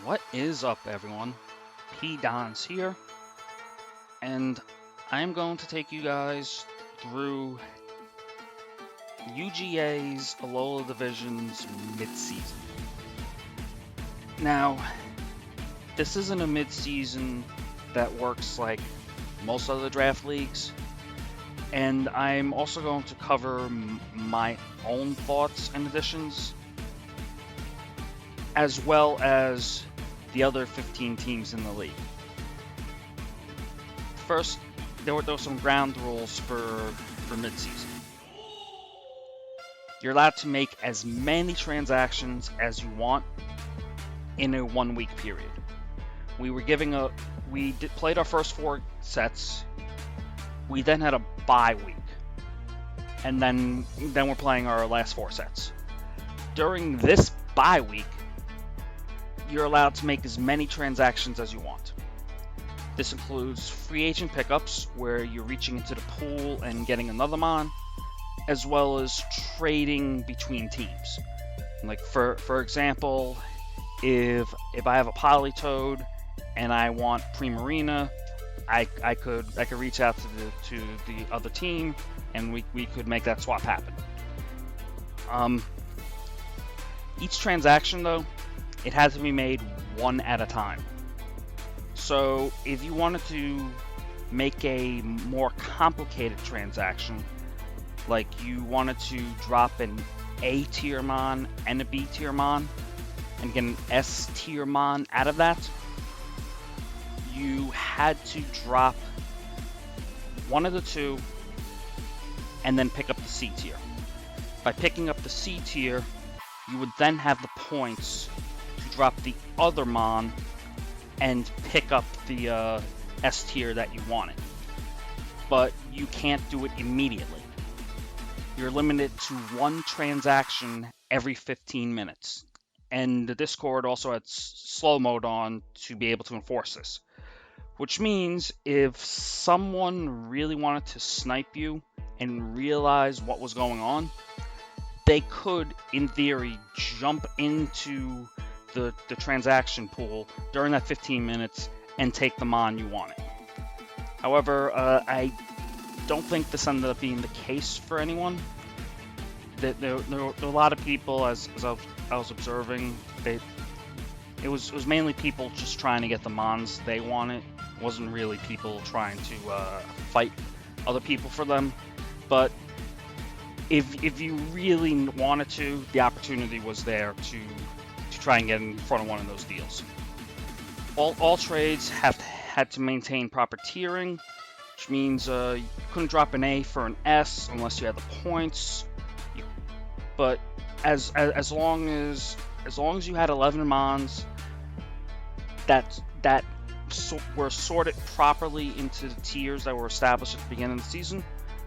What is up, everyone? P. Don's here, and I'm going to take you guys through UGA's Alola Division's midseason. Now, this isn't a midseason that works like most other draft leagues, and I'm also going to cover my own thoughts and additions, as well as the other 15 teams in the league. First, there were some ground rules for midseason. You're allowed to make as many transactions as you want in a 1 week period. We played our first 4 sets. We then had a bye week, and then we're playing our last 4 sets. During this bye week, you're allowed to make as many transactions as you want. This includes free agent pickups, where you're reaching into the pool and getting another mon, as well as trading between teams. Like for example, if I have a Politoed and I want Primarina, I could reach out to the other team, and we could make that swap happen. Each transaction, though, it has to be made one at a time. So if you wanted to make a more complicated transaction, like you wanted to drop an A tier mon and a B tier mon and get an S tier mon out of that, you had to drop one of the two and then pick up the C tier. By picking up the C tier, you would then have the points to drop the other mon and pick up the S tier that you wanted. But you can't do it immediately. You're limited to one transaction every 15 minutes. And the Discord also had slow mode on to be able to enforce this. Which means if someone really wanted to snipe you and realize what was going on, they could, in theory, jump into the transaction pool during that 15 minutes and take the mon you wanted. However, I don't think this ended up being the case for anyone. There were a lot of people, as I was observing, it was mainly people just trying to get the mons they wanted. It wasn't really people trying to fight other people for them. But if you really wanted to, the opportunity was there to try and get in front of one of those deals. All trades had to maintain proper tiering, which means you couldn't drop an A for an S unless you had the points. But as long as you had 11 mons that were sorted properly into the tiers that were established at the beginning of the season,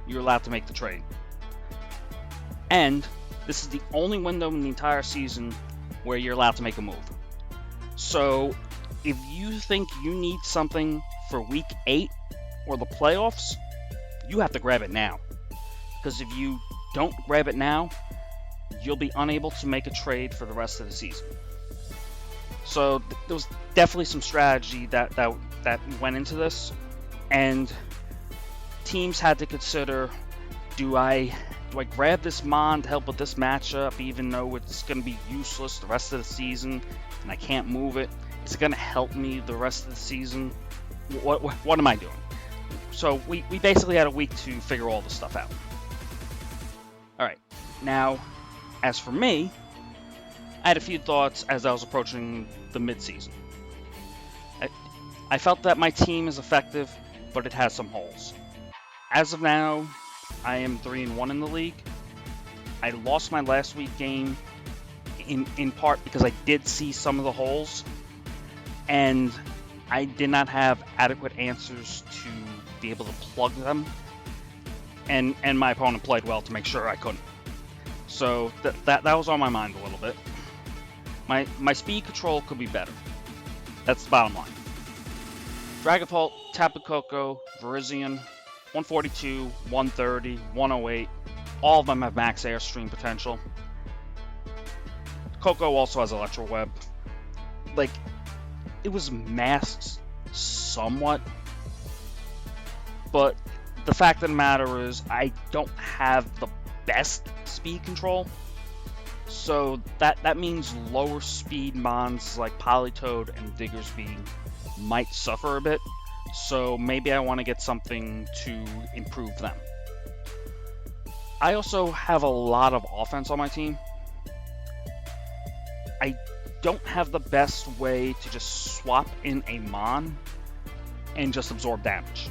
you're allowed to make the trade. And this is the only window in the entire season where you're allowed to make a move. So if you think you need something for week 8 or the playoffs, you have to grab it now. Because if you don't grab it now, you'll be unable to make a trade for the rest of the season. So there was definitely some strategy that went into this, and teams had to consider, do I grab this mon to help with this matchup even though it's going to be useless the rest of the season and I can't move it? Is it going to help me the rest of the season? What am I doing? So we basically had a week to figure all this stuff out. Alright, now as for me, I had a few thoughts as I was approaching the midseason. I felt that my team is effective, but it has some holes. As of now, I am 3-1 in the league. I lost my last week game in part because I did see some of the holes, and I did not have adequate answers to be able to plug them, and my opponent played well to make sure I couldn't. So that was on my mind a little bit. My speed control could be better. That's the bottom line. Dragapult, Tapu Koko, Virizion, 142, 130, 108, all of them have max airstream potential. Koko also has Electro Web. Like, it was masked somewhat, but the fact of the matter is I don't have the best speed control, so that means lower speed mons like Politoed and Diggersby might suffer a bit, so maybe I want to get something to improve them. I also have a lot of offense on my team. I don't have the best way to just swap in a mon and just absorb damage.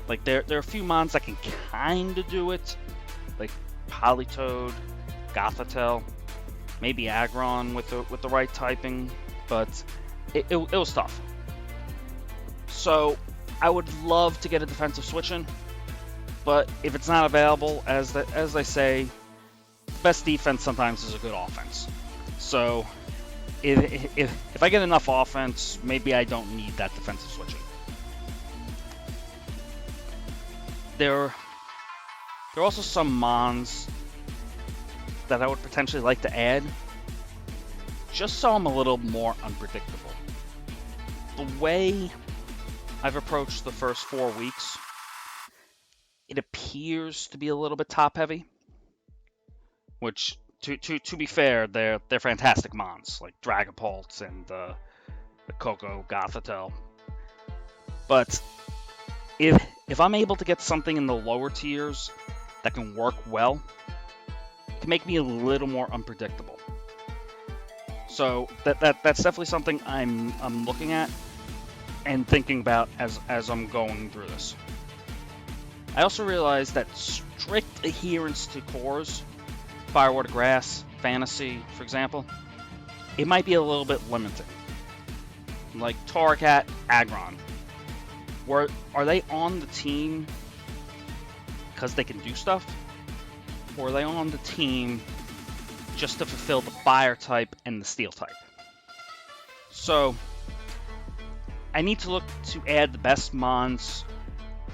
Like, there are a few mons that can kind of do it, like Politoed, Gothitelle, maybe Aggron with the right typing, but it was tough. So I would love to get a defensive switch in, but if it's not available, as they say, best defense sometimes is a good offense. So if I get enough offense, maybe I don't need that defensive switching. There are also some mons that I would potentially like to add, just so I'm a little more unpredictable. The way I've approached the first 4 weeks, it appears to be a little bit top heavy, which to be fair, they're fantastic mons like Dragapult and the Koko Gothitelle. But if I'm able to get something in the lower tiers that can work well, it can make me a little more unpredictable. So that's definitely something I'm looking at and thinking about as I'm going through this. I also realized that strict adherence to cores, Fire, Water, Grass, Fantasy, for example, it might be a little bit limiting. Like Torracat, Aggron. Are they on the team because they can do stuff? Or are they on the team just to fulfill the Fire type and the Steel type? So I need to look to add the best mons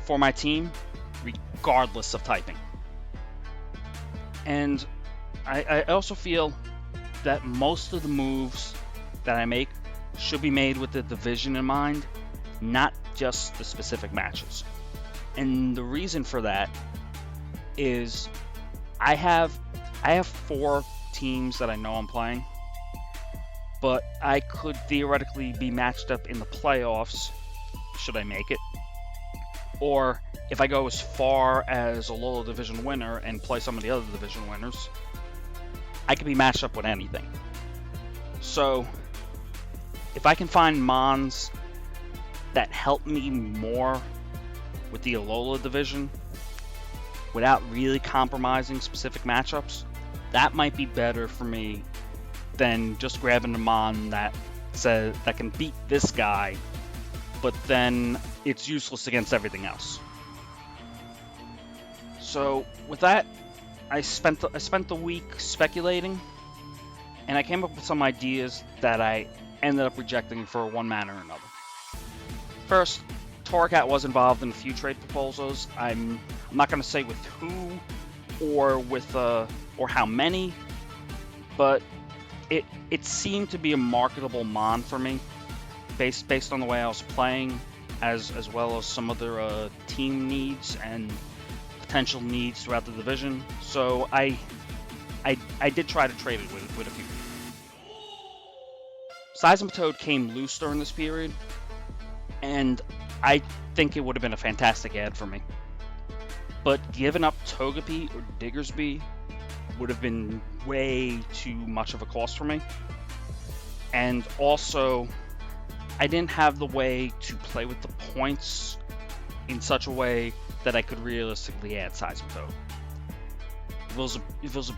for my team, regardless of typing. And I also feel that most of the moves that I make should be made with the division in mind, not just the specific matches. And the reason for that is I have 4 teams that I know I'm playing, but I could theoretically be matched up in the playoffs, should I make it. Or if I go as far as Alola Division winner and play some of the other division winners, I could be matched up with anything. So if I can find mons that help me more with the Alola Division without really compromising specific matchups, that might be better for me than just grabbing a mon that can beat this guy, but then it's useless against everything else. So with that, I spent the week speculating, and I came up with some ideas that I ended up rejecting for one manner or another. First, Torracat was involved in a few trade proposals. I'm not going to say with who or how many, but it seemed to be a marketable mon for me, based on the way I was playing, as well as some other team needs and potential needs throughout the division. So I did try to trade it with a few people. Seismitoad came loose during this period, and I think it would have been a fantastic ad for me. But giving up Togepi or Diggersby would have been way too much of a cost for me. And also, I didn't have the way to play with the points in such a way that I could realistically add Seismitoad. If it was a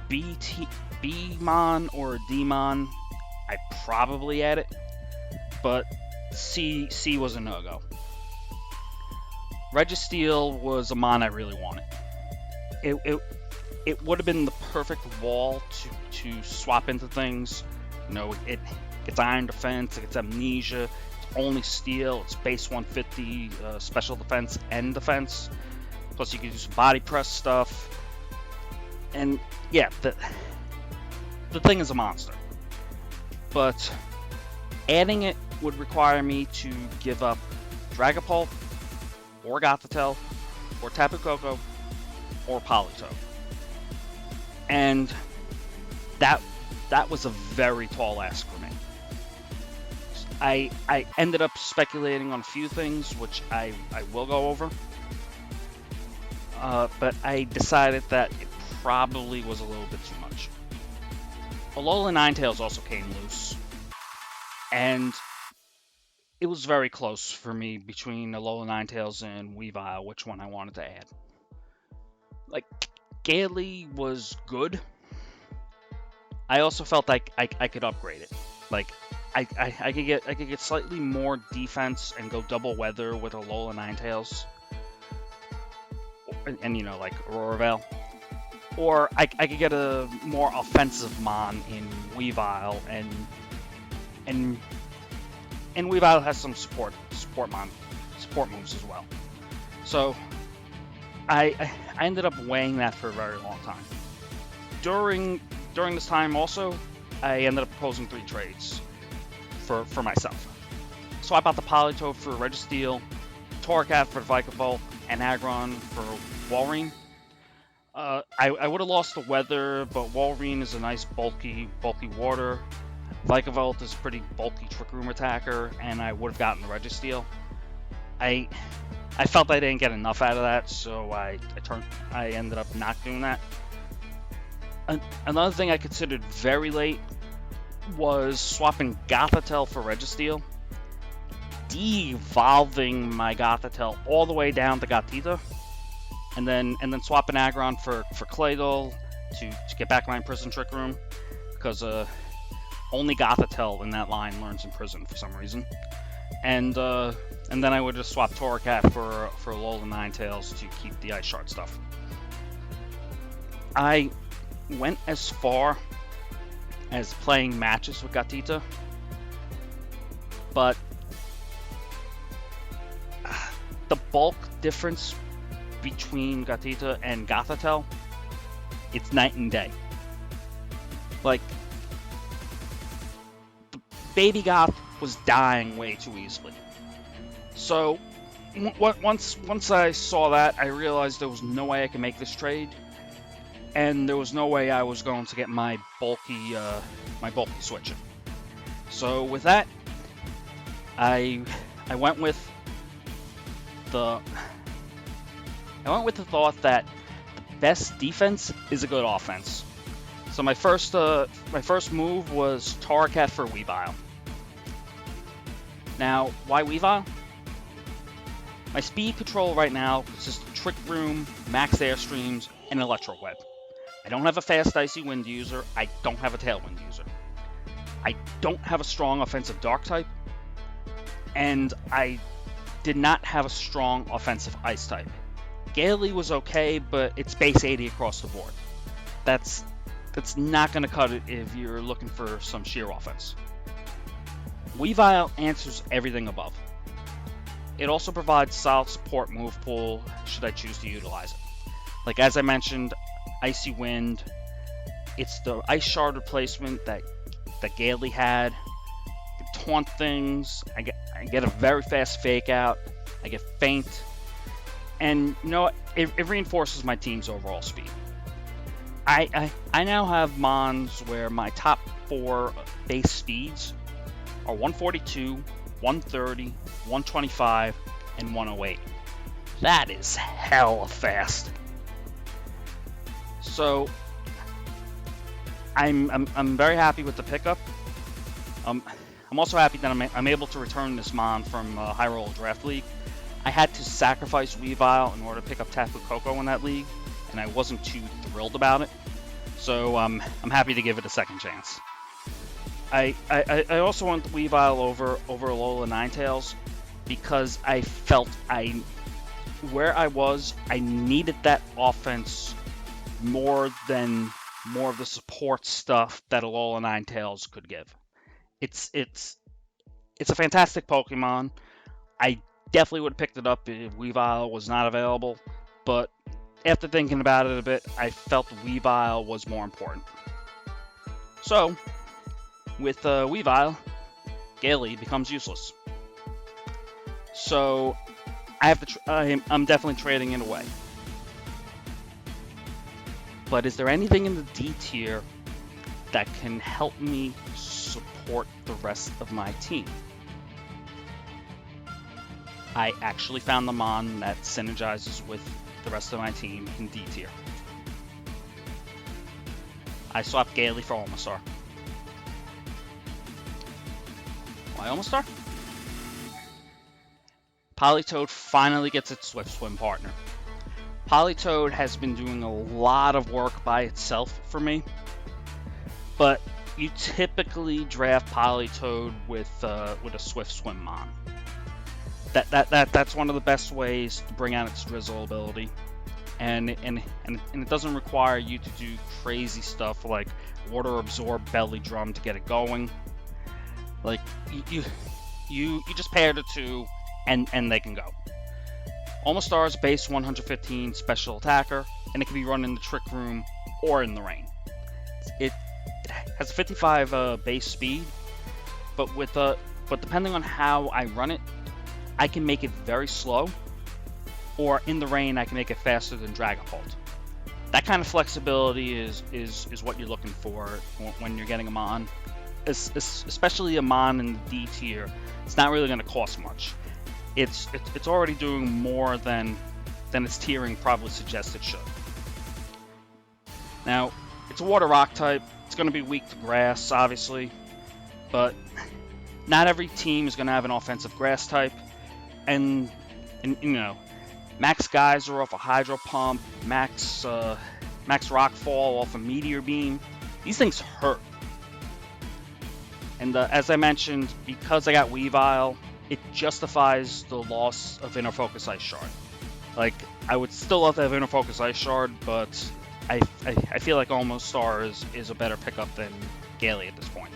B-Mon or a D-Mon, I'd probably add it. But C was a no-go. Registeel was a mon I really wanted. It would have been the perfect wall to swap into things. You know, it's Iron Defense, it's Amnesia, it's only Steel, it's base 150, special defense and defense. Plus you can do some body press stuff. And yeah, the thing is a monster. But adding it would require me to give up Dragapult, or Gothitelle, or Tapu Koko, or Politoed. And that was a very tall ask for me. I ended up speculating on a few things, which I will go over. But I decided that it probably was a little bit too much. Alola Ninetales also came loose. And it was very close for me between Alola Ninetales and Weavile, which one I wanted to add. Like, Gaily was good. I also felt like I could upgrade it. Like, I could get slightly more defense and go double weather with Alola Ninetales. And you know, like Aurora Veil. Or I could get a more offensive Mon in Weavile, and Weavile has some support moves as well. So I ended up weighing that for a very long time. During this time also, I ended up proposing 3 trades for myself. So I bought the Politoed for Registeel, Torracat for Vikavolt, and Aggron for Walrein. I would have lost the weather, but Walrein is a nice bulky water. Vikavolt is a pretty bulky Trick Room attacker, and I would have gotten the Registeel. I felt I didn't get enough out of that, so I ended up not doing that. Another thing I considered very late was swapping Gothitelle for Registeel, de-evolving my Gothitelle all the way down to Gothita, and then swapping Aggron for Claydol to get back my Prison Trick Room, because only Gothitelle in that line learns in Prison for some reason. And then I would just swap Torracat for Alola Ninetales to keep the Ice Shard stuff. I went as far as playing matches with Gothita, but the bulk difference between Gothita and Gothitelle, it's night and day. Like, the baby Goth was dying way too easily. So once I saw that, I realized there was no way I could make this trade, and there was no way I was going to get my bulky switching. So with that, I went with the thought that the best defense is a good offense. So my first move was Torracat for Weavile. Now, why Weavile? My speed control right now consists of Trick Room, Max Airstreams, and Electro Web. I don't have a fast Icy Wind user. I don't have a Tailwind user. I don't have a strong offensive Dark type. And I did not have a strong offensive Ice type. Gaily was okay, but it's base 80 across the board. That's not going to cut it if you're looking for some sheer offense. Weavile answers everything above. It also provides solid support move pool should I choose to utilize it. Like, as I mentioned, Icy Wind, it's the Ice Shard replacement that Gaily had. I can taunt things, I get a very fast fake out, I get feint, and you know what? It reinforces my team's overall speed. I now have Mons where my top 4 base speeds are 142, 130, 125, and 108. That is hella fast. So I'm very happy with the pickup. I'm also happy that I'm able to return this Mon from High Roll Draft League. I had to sacrifice Weavile in order to pick up Tapu Koko in that league, and I wasn't too thrilled about it. So I'm happy to give it a second chance. I also want Weavile over Alola Ninetales because I felt where I was, I needed that offense more of the support stuff that Alola Ninetales could give. It's a fantastic Pokemon. I definitely would have picked it up if Weavile was not available, but after thinking about it a bit, I felt Weavile was more important. So, with Weavile, Gaily becomes useless. So I have to. I'm definitely trading it away. But is there anything in the D tier that can help me support the rest of my team? I actually found the Mon that synergizes with the rest of my team in D tier. I swapped Gaily for Omastar. Why Omastar? Politoed finally gets its Swift Swim partner. Politoed has been doing a lot of work by itself for me, but you typically draft Politoed with a Swift Swim Mon. That's one of the best ways to bring out its Drizzle ability, and it doesn't require you to do crazy stuff like Water Absorb Belly Drum to get it going. Like you just pair the two, and they can go. Omastar's base 115 special attacker, and it can be run in the Trick Room or in the rain. It has a 55 base speed, but depending on how I run it, I can make it very slow, or in the rain I can make it faster than Dragon Bolt. That kind of flexibility is what you're looking for when you're getting a Mon, especially a Mon in the D tier. It's not really going to cost much. It's already doing more than its tiering probably suggests it should. Now, it's a Water Rock type. It's going to be weak to Grass, obviously, but not every team is going to have an offensive Grass type. And you know, Max Geyser off a Hydro Pump, Max Rockfall off a Meteor Beam. These things hurt. And as I mentioned, because I got Weavile, it justifies the loss of Inner Focus Ice Shard. Like, I would still love to have Inner Focus Ice Shard, but I feel like Omastar is a better pickup than Gaily at this point.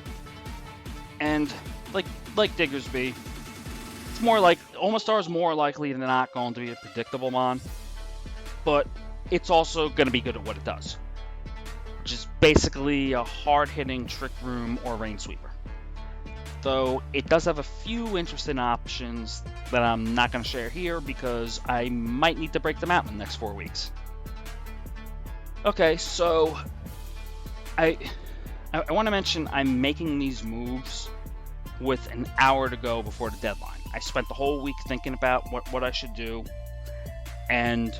And like Diggersby, it's more like Omastar is more likely than not going to be a predictable Mon, but it's also going to be good at what it does, which is basically a hard-hitting Trick Room or Rain Sweeper. Though it does have a few interesting options that I'm not going to share here because I might need to break them out in the next 4 weeks. Okay, so I want to mention I'm making these moves with an hour to go before the deadline. I spent the whole week thinking about what I should do, and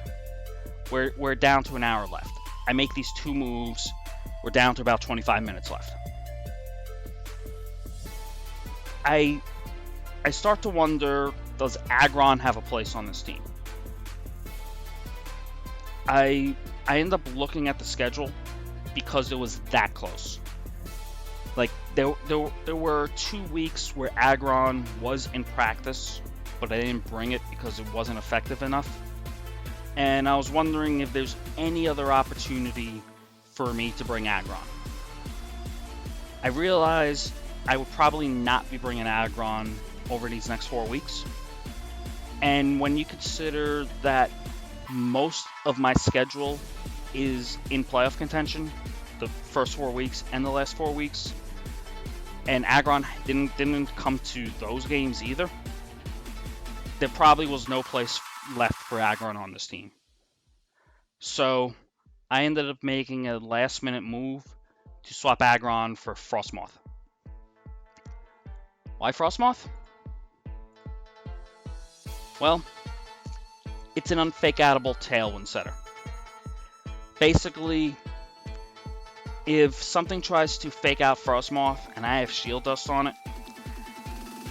we're down to an hour left. I make these two moves, we're down to about 25 minutes left. I start to wonder, does Aggron have a place on this team? I end up looking at the schedule because it was that close. Like, there were 2 weeks where Aggron was in practice, but I didn't bring it because it wasn't effective enough. And I was wondering if there's any other opportunity for me to bring Aggron. I realized I would probably not be bringing Aggron over these next 4 weeks. And when you consider that most of my schedule is in playoff contention, the first 4 weeks and the last 4 weeks, and Aggron didn't come to those games either, there probably was no place left for Aggron on this team. So I ended up making a last-minute move to swap Aggron for Frostmoth. Why Frostmoth? Well, it's an unfake-outable Tailwind setter. Basically, if something tries to fake out Frostmoth and I have Shield Dust on it,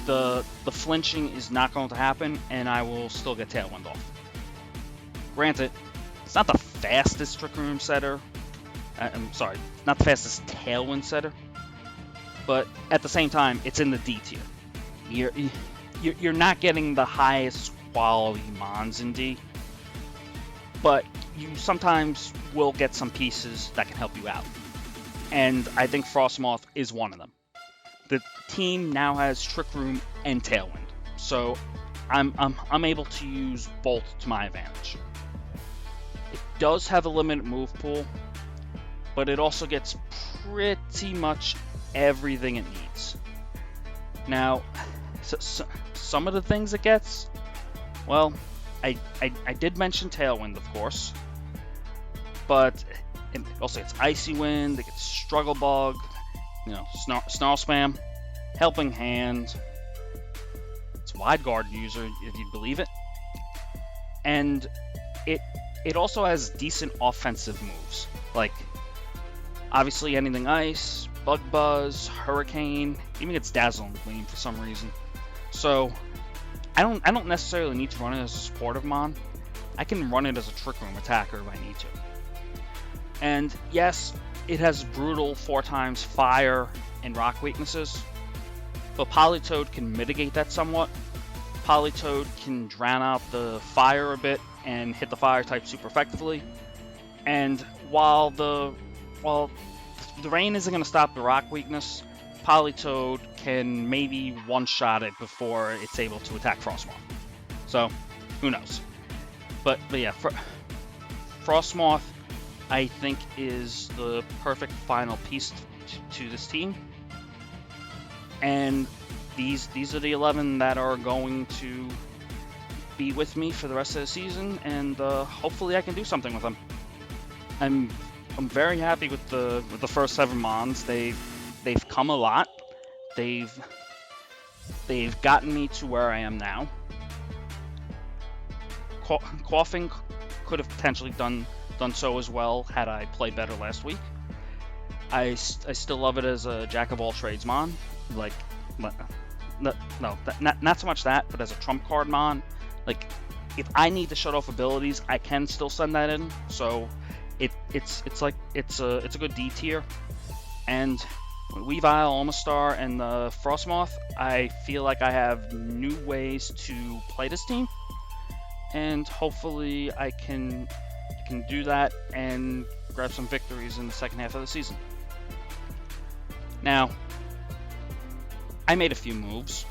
the flinching is not going to happen and I will still get Tailwind off. Granted, it's not the fastest Trick Room setter. I'm sorry, not the fastest Tailwind setter, but at the same time, it's in the D tier. You're not getting the highest quality Mons in D, but you sometimes will get some pieces that can help you out. And I think Frostmoth is one of them. The team now has Trick Room and Tailwind, so I'm able to use both to my advantage. It does have a limited move pool, but it also gets pretty much everything it needs. Now, some of the things it gets, well, I did mention Tailwind, of course, but it also gets Icy Wind, it gets Struggle Bug, you know, Snarl Spam, Helping Hand, it's Wide Guard User, if you believe it, and it also has decent offensive moves, like obviously anything Ice, Bug Buzz, Hurricane, even gets Dazzling Gleam for some reason. So I don't necessarily need to run it as a supportive mon. I can run it as a Trick Room attacker if I need to. And yes, it has brutal 4x fire and rock weaknesses, but Politoed can mitigate that somewhat. Politoed can drown out the fire a bit and hit the fire type super effectively. And while the rain isn't going to stop the rock weakness, Politoed can maybe one-shot it before it's able to attack Frostmoth. So, who knows? But yeah, Frostmoth, I think, is the perfect final piece to this team. And these are the 11 that are going to be with me for the rest of the season, and hopefully I can do something with them. I'm very happy with the first 7 mons. They've come a lot. They've gotten me to where I am now. Coughing could have potentially done so as well had I played better last week. I still love it as a jack of all trades mon. Like, not so much that, but as a trump card mon. Like, if I need to shut off abilities, I can still send that in. So it's a good D tier. And with Weavile, Omastar, and the Frostmoth, I feel like I have new ways to play this team, and hopefully I can do that and grab some victories in the second half of the season. Now, I made a few moves,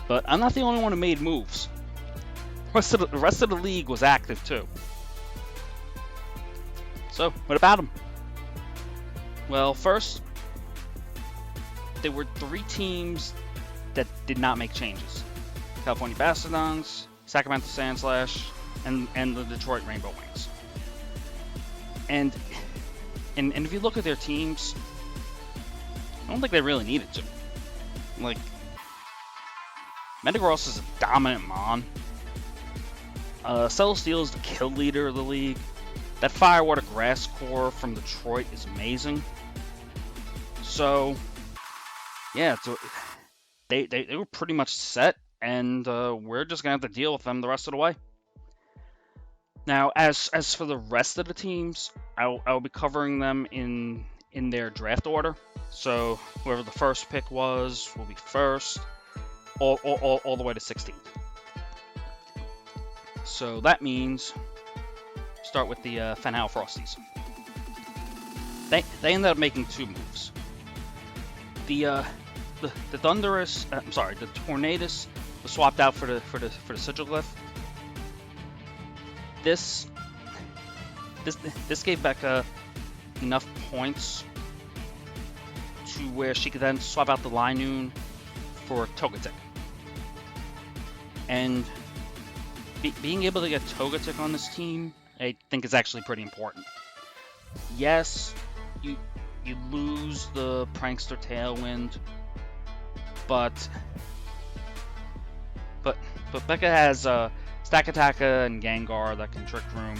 but I'm not the only one who made moves. The rest of the league was active too. So, what about them? Well, first, there were 3 teams that did not make changes. California Bastodons, Sacramento Sandslash, and the Detroit Rainbow Wings. And if you look at their teams, I don't think they really needed to. Like, Metagross is a dominant mon. Celesteal is the kill leader of the league. That Firewater Grass Core from Detroit is amazing. So, yeah, they were pretty much set, and we're just gonna have to deal with them the rest of the way. Now, as for the rest of the teams, I'll be covering them in their draft order. So whoever the first pick was will be first, all the way to 16th. So that means start with the Fenhowl Frosties. They ended up making 2 moves. The Thunderous, the Tornadus was swapped out for the Sigilglyph. This gave Becca enough points to where she could then swap out the Linoones for Togetic. And being able to get Togetic on this team, I think, is actually pretty important. Yes, you lose the Prankster Tailwind, but Becca has Stakataka and Gengar that can Trick Room.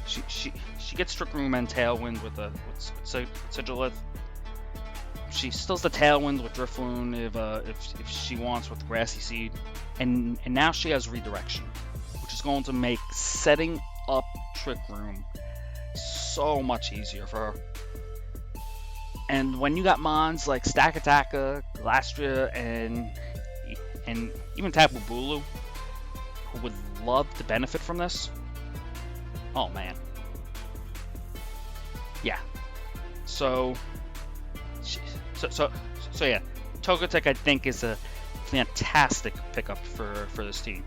She gets Trick Room and Tailwind with Sigilith. She stills the Tailwind with Drifloon if she wants with Grassy Seed, and now she has Redirection, which is going to make setting up Trick Room so much easier for her. And when you got mons like Stakataka, Galastria, and even Tapu Bulu, who would love to benefit from this, oh man, yeah. So yeah, Togetic, I think, is a fantastic pickup for this team.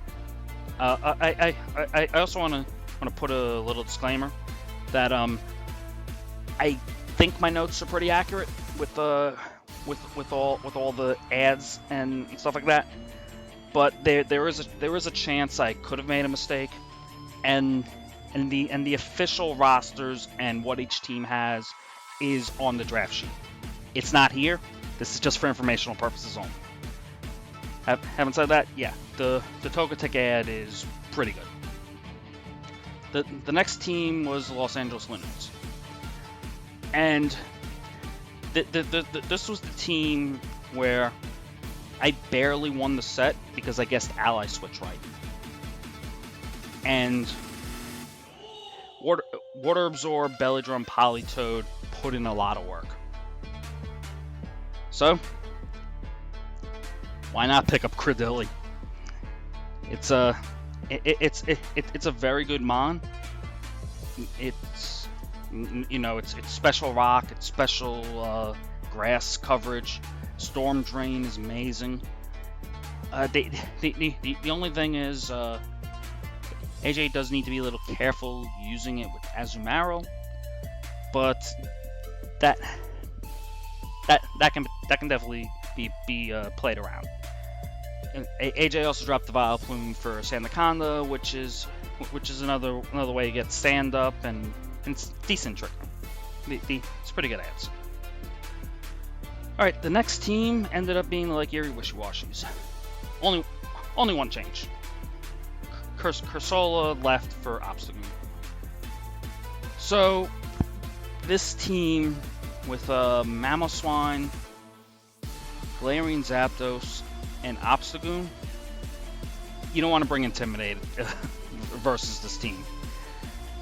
I also want to put a little disclaimer that I think my notes are pretty accurate with with all the ads and stuff like that. But there is a chance I could have made a mistake, and the official rosters and what each team has is on the draft sheet. It's not here. This is just for informational purposes only. Having said that, yeah, the Togetic ad is pretty good. The next team was the Los Angeles Linoones, and this was the team where I barely won the set because I guessed Ally Switch right. And Water Absorb, Belly-Drum, Politoed put in a lot of work. So, why not pick up Cradilly? It's a very good mon. It's special rock, it's special grass coverage. Storm Drain is amazing. The only thing is AJ does need to be a little careful using it with Azumarill, but that can definitely be played around. And AJ also dropped the Vileplume for Sandaconda, which is another way to get stand up and it's decent trick. It's pretty good ads. Alright, the next team ended up being like Erie Wishiwashis. Only one change. Cursola left for Obstagoon. So, this team with Mamoswine, Galarian Zapdos, and Obstagoon, you don't want to bring Intimidate versus this team.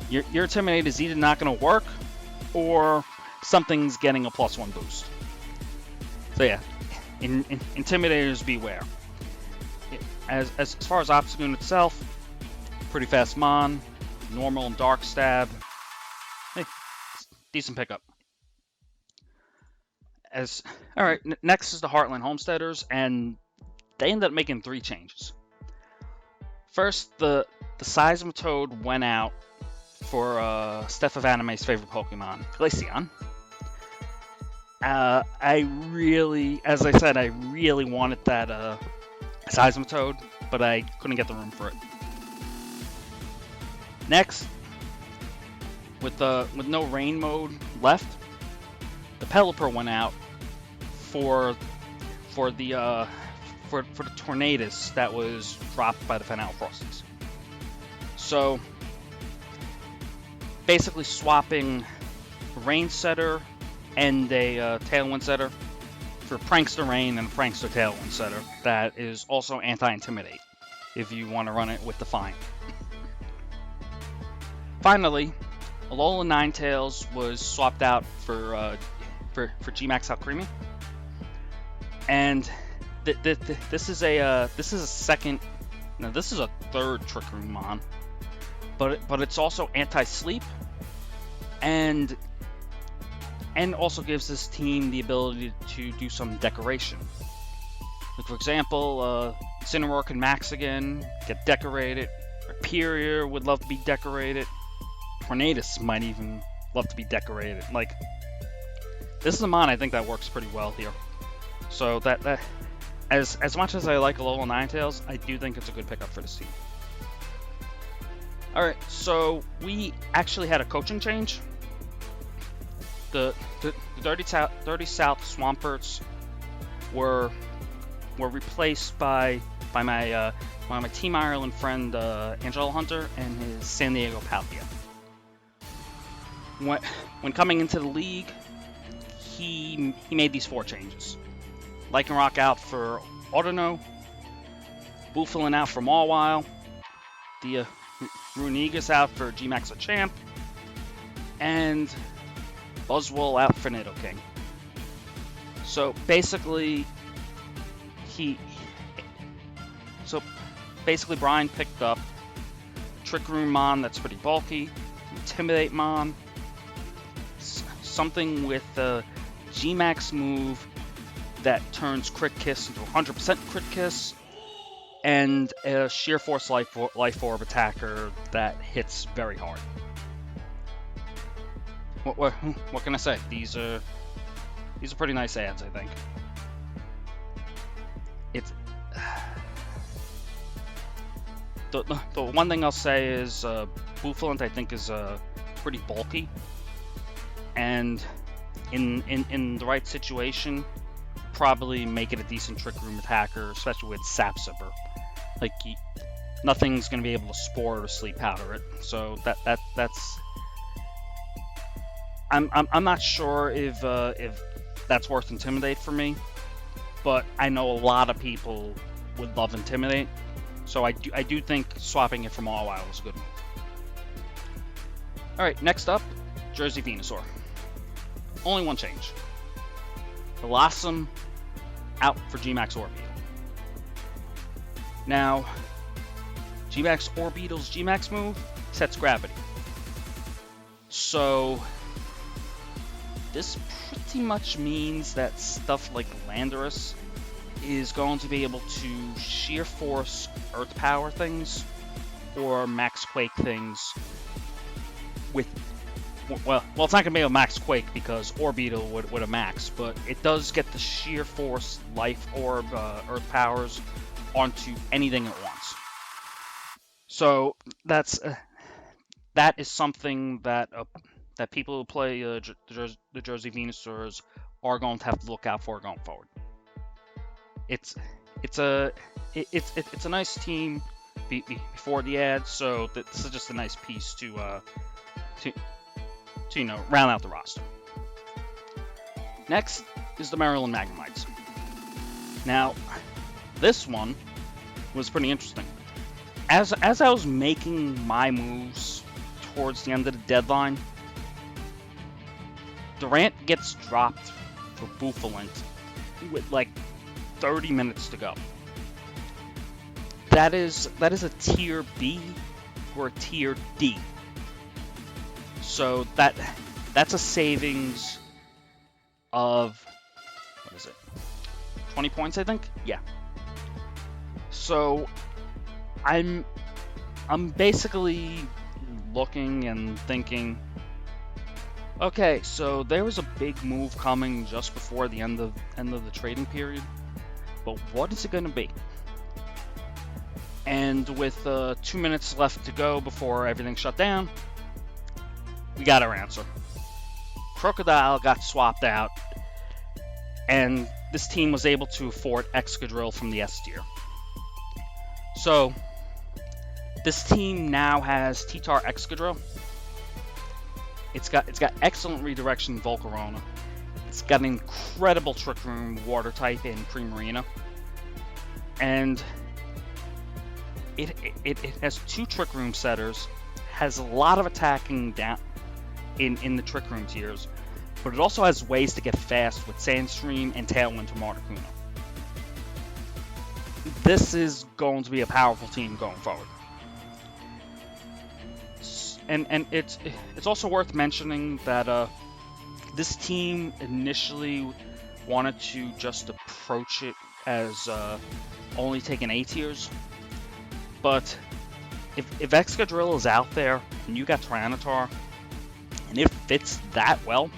Your Intimidate is either not going to work, or something's getting a +1 boost. So yeah, Intimidators beware. As far as Obstagoon itself, pretty fast mon, normal and dark stab. Hey, decent pickup. Alright, next is the Heartland Homesteaders, and they ended up making 3 changes. First, the Seismitoad went out for Steph of Anime's favorite Pokemon, Glaceon. As I said, I really wanted that Seismitoad, but I couldn't get the room for it. Next, with no rain mode left, the Pelipper went out for the Tornadus that was dropped by the Fenhowl Frosties. So basically swapping Rain Setter and a Tailwind Setter for Prankster Rain and a Prankster Tailwind Setter that is also anti-intimidate if you want to run it with Defiant. Finally, Alola Ninetales was swapped out for G-Max Alcremie, and this is a third Trick Room mon, but it's also anti-sleep, and also gives this team the ability to do some decoration. Like for example, Cineroar and Max again get decorated. Rhyperior would love to be decorated. Tornadus might even love to be decorated. Like, this is a mon I think that works pretty well here. So that as much as I like Alola Ninetales, I do think it's a good pickup for this team. Alright, so we actually had a coaching change. The Dirty South Swamperts were replaced by my Team Ireland friend Angelo Hunter and his San Diego Palkia. When coming into the league, he made these 4 changes. Lycanroc out for Autono, Bouffalant out for Mawile, the Runegas out for G-Max Champ, and Buzzwole out for Nidoking. So basically, Brian picked up Trick Room mon that's pretty bulky, Intimidate mon, something with a G-Max move that turns Crit Kiss into 100% Crit Kiss, and a Sheer Force Life Orb attacker that hits very hard. What can I say? These are These are pretty nice ads, I think. It's the one thing I'll say is Bouffalant I think is pretty bulky, and in the right situation, probably make it a decent Trick Room attacker, especially with Sap Sipper. Like nothing's gonna be able to Spore or Sleep Powder it. So that's. I'm not sure if that's worth Intimidate for me, but I know a lot of people would love Intimidate, so I do think swapping it from Mawile was a good move. All right, next up, Jersey Venusaur. Only one change. Blossom out for G-Max Orbeetle. Now, G-Max Orbeetle's G-Max move sets gravity. So this pretty much means that stuff like Landorus is going to be able to Sheer Force Earth Power things or Max Quake things with, well, it's not going to be able to Max Quake because Orbeetle would a Max, but it does get the Sheer Force Life Orb Earth Powers onto anything it wants. So that is something that people who play the Jersey Venusaurs are going to have to look out for going forward. It's a nice team before the ad, so this is just a nice piece to round out the roster. Next is the Maryland Magnemites. Now, this one was pretty interesting. As I was making my moves towards the end of the deadline, Durant gets dropped for Bouffalant with like 30 minutes to go. That is a tier B or a tier D. So that's a savings of, what is it, 20 points, I think? Yeah. So I'm basically looking and thinking, okay, so there was a big move coming just before the end of the trading period, but what is it going to be? And with 2 minutes left to go before everything shut down, we got our answer. Crocodile got swapped out, and this team was able to afford Excadrill from the S tier. So this team now has T-Tar Excadrill. It's got excellent redirection Volcarona. It's got an incredible Trick Room Water type in Primarina, and it has 2 Trick Room setters, has a lot of attacking down in the Trick Room tiers, but it also has ways to get fast with Sandstream and Tailwind from Articuno. This is going to be a powerful team going forward. And it's also worth mentioning that this team initially wanted to just approach it as only taking A tiers, but if Excadrill is out there and you got Tyranitar and it fits that well,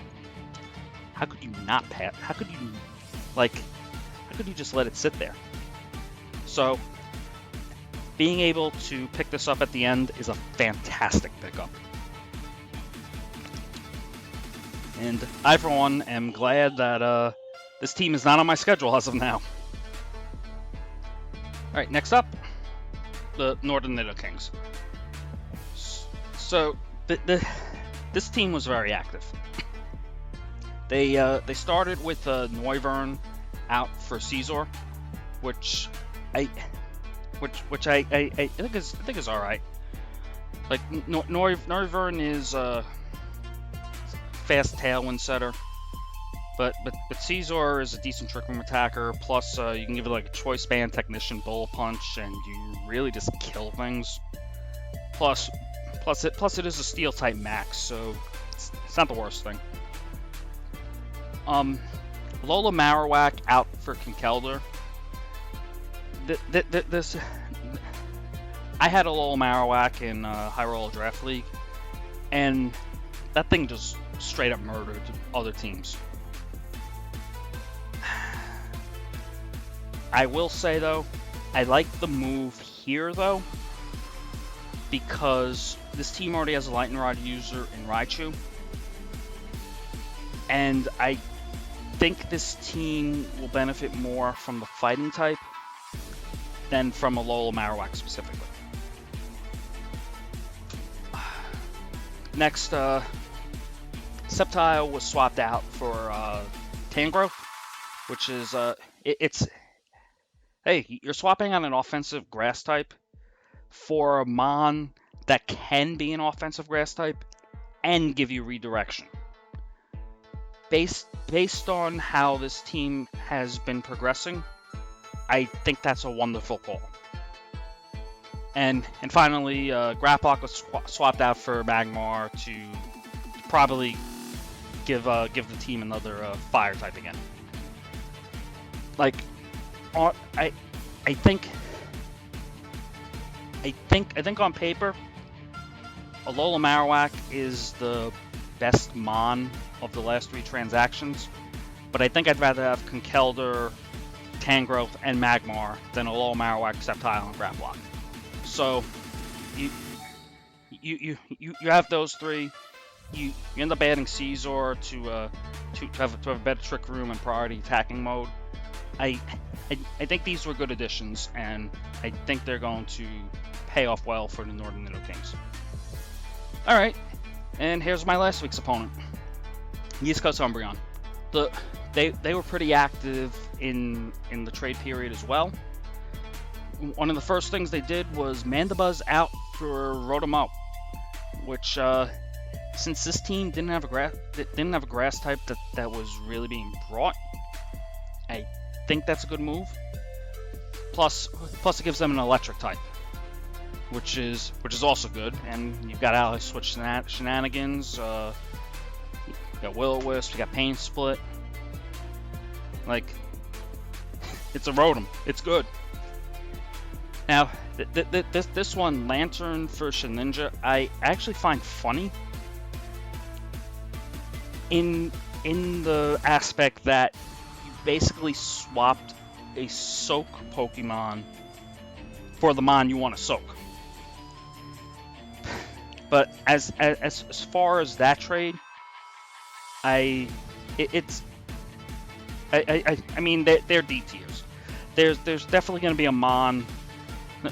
how could you not pass? How could you just let it sit there? So being able to pick this up at the end is a fantastic pickup. And I, for one, am glad that this team is not on my schedule as of now. Alright, next up, the Northern Nidokings. So, this team was very active. They started with Noivern out for Scizor, which I think is all right. Like Noivern is a fast Tailwind setter, but Scizor is a decent Trick Room attacker. Plus, you can give it like a Choice Band, Technician, Bullet Punch, and you really just kill things. Plus it is a Steel type Max, so it's not the worst thing. Alola Marowak out for Kinkeldor. This I had Alola Marowak in High Roller Draft League, and that thing just straight up murdered other teams. I will say, though, I like the move here, though, because this team already has a Lightning Rod user in Raichu. And I think this team will benefit more from the fighting type than from Alola Marowak specifically. Next, Sceptile was swapped out for Tangrowth, which is, hey, you're swapping on an offensive grass type for a Mon that can be an offensive grass type and give you redirection. Based on how this team has been progressing, I think that's a wonderful call. And finally, Grapplock was swapped out for Magmar to probably give the team another fire type again. Like, I think on paper, Alola Marowak is the best Mon of the last 3 transactions, but I think I'd rather have Conkeldurr, Tangrowth, and Magmar than Alola Marowak, Sceptile, and Grapplock. So you have those 3. You end up adding Caesar to have a better Trick Room and priority attacking mode. I think these were good additions, and I think they're going to pay off well for the Northern Nidokings. All right, and here's my last week's opponent, East Coast Umbreon. They were pretty active in the trade period as well. One of the first things they did was Mandibuzz out for Rotom-O, which since this team didn't have a grass type that was really being brought, I think that's a good move. Plus it gives them an electric type, which is also good. And you've got Ally Switch shenanigans. You got Will-O-Wisp. You got Pain Split. Like, it's a Rotom. It's good. Now, this one, Lantern for Shedinja, I actually find funny in the aspect that you basically swapped a Soak Pokemon for the Mon you want to Soak. But as far as that trade, I mean, they're D tiers. There's definitely going to be a Mon.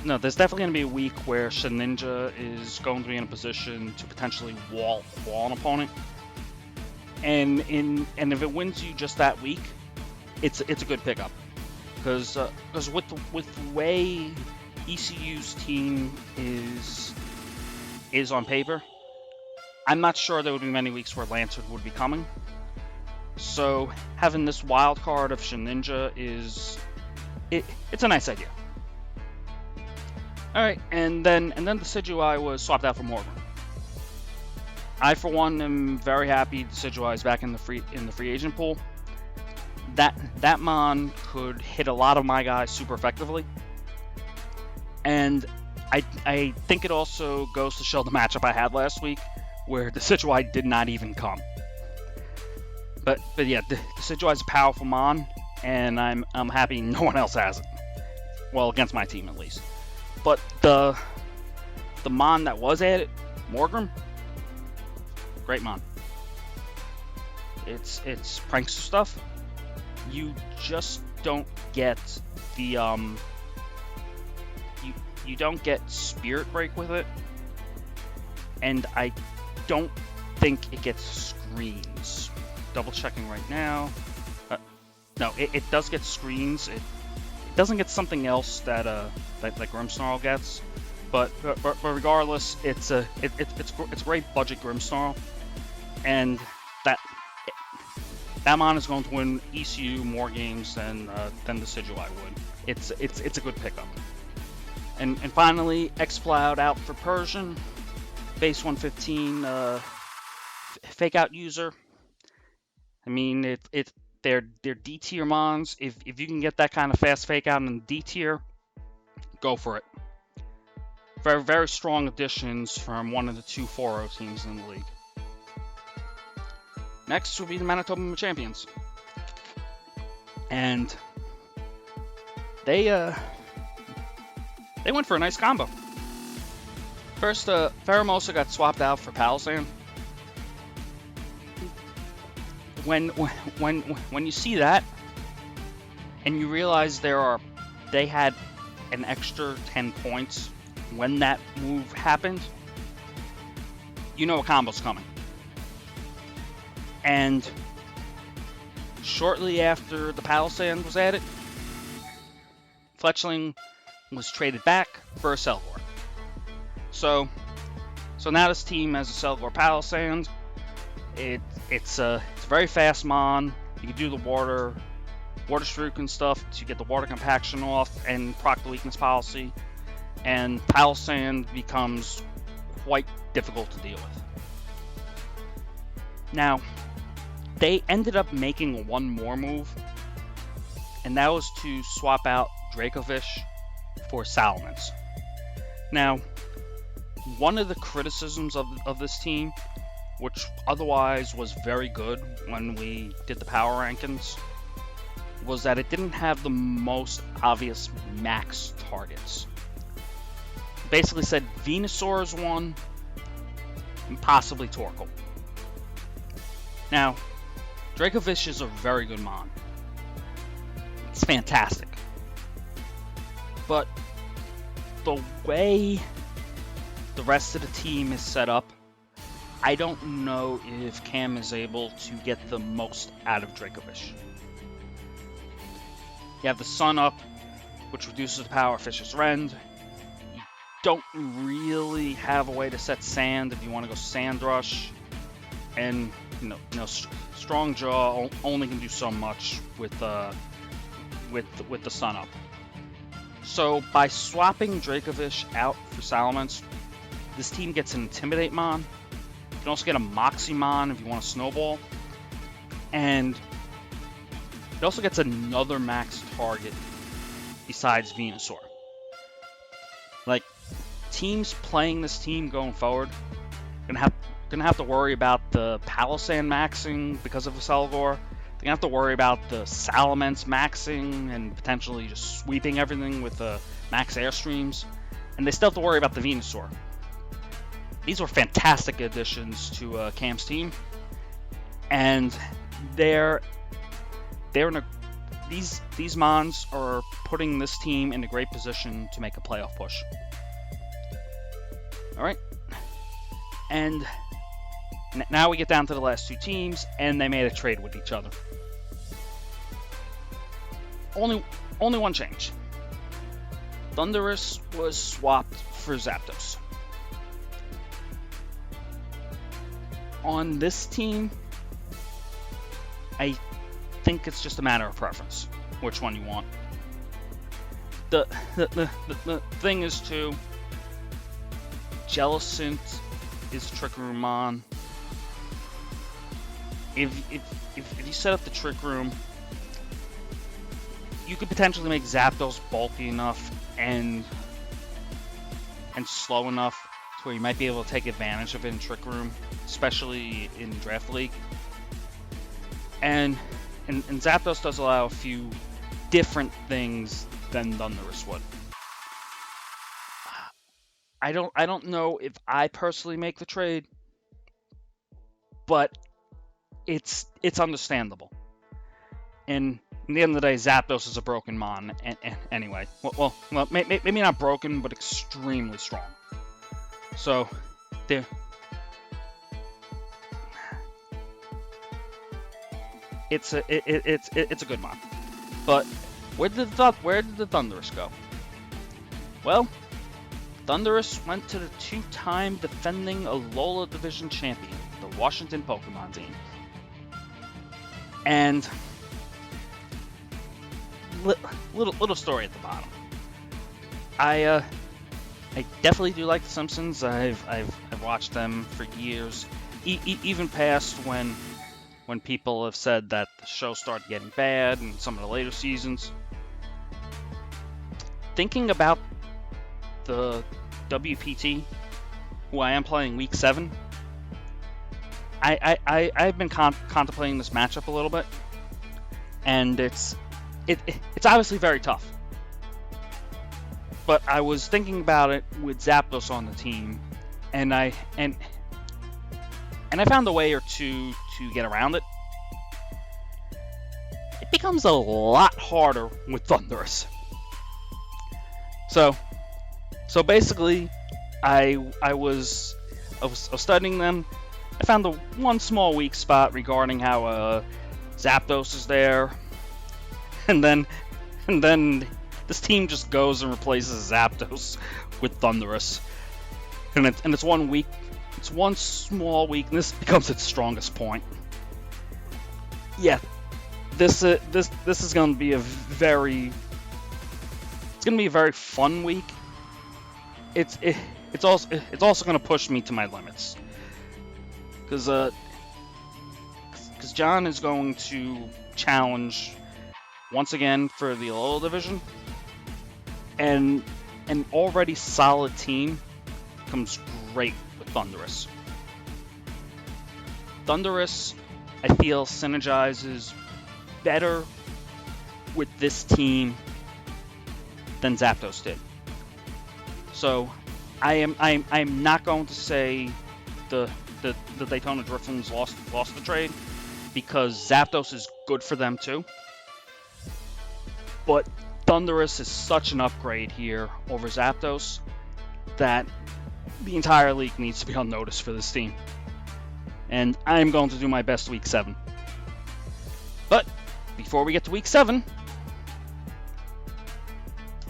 No, there's definitely going to be a week where Shedinja is going to be in a position to potentially wall an opponent. And if it wins you just that week, it's a good pickup. Because with the way ECU's team is on paper, I'm not sure there would be many weeks where Lantern would be coming. So having this wild card of Shedinja it's a nice idea. All right, and then the Decidueye was swapped out for Morgan. I, for one, am very happy Decidueye is back in the free agent pool. That Mon could hit a lot of my guys super effectively, and I think it also goes to show the matchup I had last week, where Decidueye did not even come. But yeah, Decidueye is a powerful Mon, and I'm happy no one else has it. Well, against my team at least. But the Mon that was added, Morgan, great Mon. It's prankster stuff. You just don't get the you don't get Spirit Break with it, and I don't think it gets screens. Double checking right now. No, it does get screens. It doesn't get something else that Grimmsnarl gets, but regardless, it's great budget Grimmsnarl, and that Mon is going to win ECU more games than the Decidueye would. It's a good pickup. And finally, Xploud out for Persian, base 115, fake out user. I mean, they're D tier Mons. If you can get that kind of fast fake out in D tier, go for it. Very, very strong additions from one of the 2 4-0 teams in the league. Next will be the Manitoba Machampions. And they went for a nice combo. First, Pheromosa got swapped out for Palossand. When you see that, and you realize they had an extra 10 points when that move happened, you know a combo's coming. And shortly after the Palossand was added, Fletchling was traded back for a Selgor. So now this team has a Selgor Palossand. It's a very fast mon. You can do the water stroke and stuff to get the water compaction off and proc the weakness policy. And Palossand becomes quite difficult to deal with. Now, they ended up making one more move, and that was to swap out Dracovish for Salamence. Now, one of the criticisms of this team, which otherwise was very good when we did the power rankings, was that it didn't have the most obvious max targets. It basically said Venusaurs 1 and possibly Torkoal. Now, Dracovish is a very good mon. It's fantastic. But the way the rest of the team is set up, I don't know if Cam is able to get the most out of Dracovish. You have the Sun up, which reduces the power of Fish's Rend. You don't really have a way to set Sand if you want to go Sand Rush. And, Strong Jaw only can do so much with the Sun up. So by swapping Dracovish out for Salamence, this team gets an Intimidate Mon. You can also get a Moxie Mon if you want to Snowball. And it also gets another max target besides Venusaur. Like, teams playing this team going forward gonna have to worry about the Palossand maxing because of the Selgor. They're gonna have to worry about the Salamence maxing and potentially just sweeping everything with the max Airstreams. And they still have to worry about the Venusaur. These were fantastic additions to Cam's team, and these mons are putting this team in a great position to make a playoff push. All right, and now we get down to the last two teams, and they made a trade with each other. Only one change. Thundurus was swapped for Zapdos. On this team, I think it's just a matter of preference, which one you want. The thing is too, Jellicent is Trick Room Mon. If you set up the Trick Room, you could potentially make Zapdos bulky enough and slow enough to where you might be able to take advantage of it in Trick Room, especially in Draft League. And Zapdos does allow a few different things than Thundurus would. I don't know if I personally make the trade, but it's understandable. And in the end of the day, Zapdos is a broken mon anyway. Well, maybe not broken, but extremely strong. So, it's a good mon. But where did the Thundurus go? Well, Thundurus went to the two-time defending Alola Division champion, the Washington Pokemon team. And little story at the bottom. I definitely do like The Simpsons. I've watched them for years, even past when people have said that the show started getting bad in some of the later seasons. Thinking about the WPT, who I am playing Week 7, I've been contemplating this matchup a little bit, and it's obviously very tough. But I was thinking about it with Zapdos on the team, and I found a way or two to get around it. It becomes a lot harder with Thundurus. So basically, I was studying them. I found the one small weak spot regarding how Zapdos is there, and then this team just goes and replaces Zapdos with Thundurus, and it's one small weakness becomes its strongest point. Yeah, this is going to be a very fun week. It's also going to push me to my limits, because John is going to challenge once again for the Alola Division, and an already solid team comes great with Thundurus. Thundurus, I feel, synergizes better with this team than Zapdos did. So I'm not going to say the Daytona Drifloons lost the trade, because Zapdos is good for them too. But Thundurus is such an upgrade here over Zapdos that the entire league needs to be on notice for this team. And I'm going to do my best Week 7. But before we get to Week 7,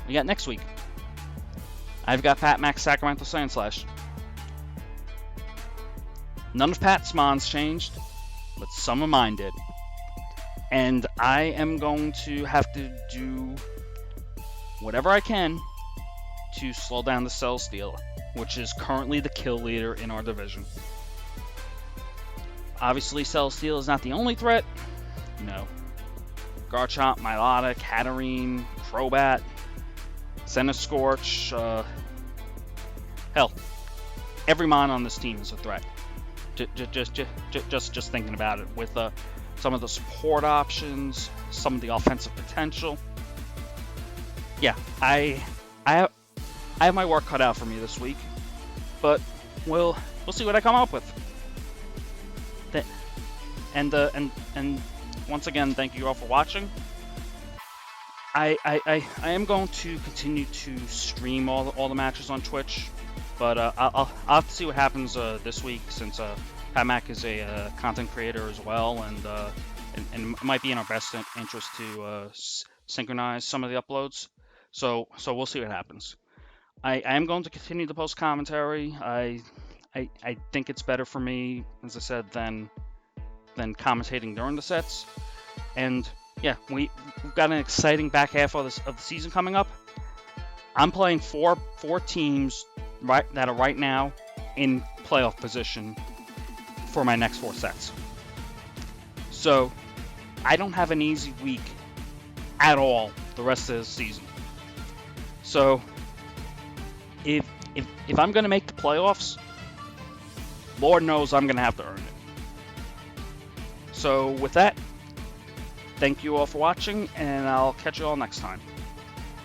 we got next week. I've got Pat Max Sacramento Sand Slash. None of Pat's mons changed, but some of mine did. And I am going to have to do whatever I can to slow down the Celesteela, which is currently the kill leader in our division. Obviously, Celesteela is not the only threat. You know, Garchomp, Milotic, Hatterene, Crobat, Centiskorch, hell, every mon on this team is a threat. Just thinking about it, with some of the support options, some of the offensive potential. Yeah, I have my work cut out for me this week, but we'll see what I come up with. And once again, thank you all for watching. I am going to continue to stream all the matches on Twitch, but I'll have to see what happens this week, since Pat Mac is a content creator as well, and it might be in our best interest to synchronize some of the uploads. So we'll see what happens. I am going to continue to post commentary. I think it's better for me, as I said, than commentating during the sets. And yeah, we've got an exciting back half of the season coming up. I'm playing four teams that are right now in playoff position for my next 4 sets. So I don't have an easy week at all the rest of the season. So if I'm going to make the playoffs, Lord knows I'm going to have to earn it. So with that, thank you all for watching, and I'll catch you all next time.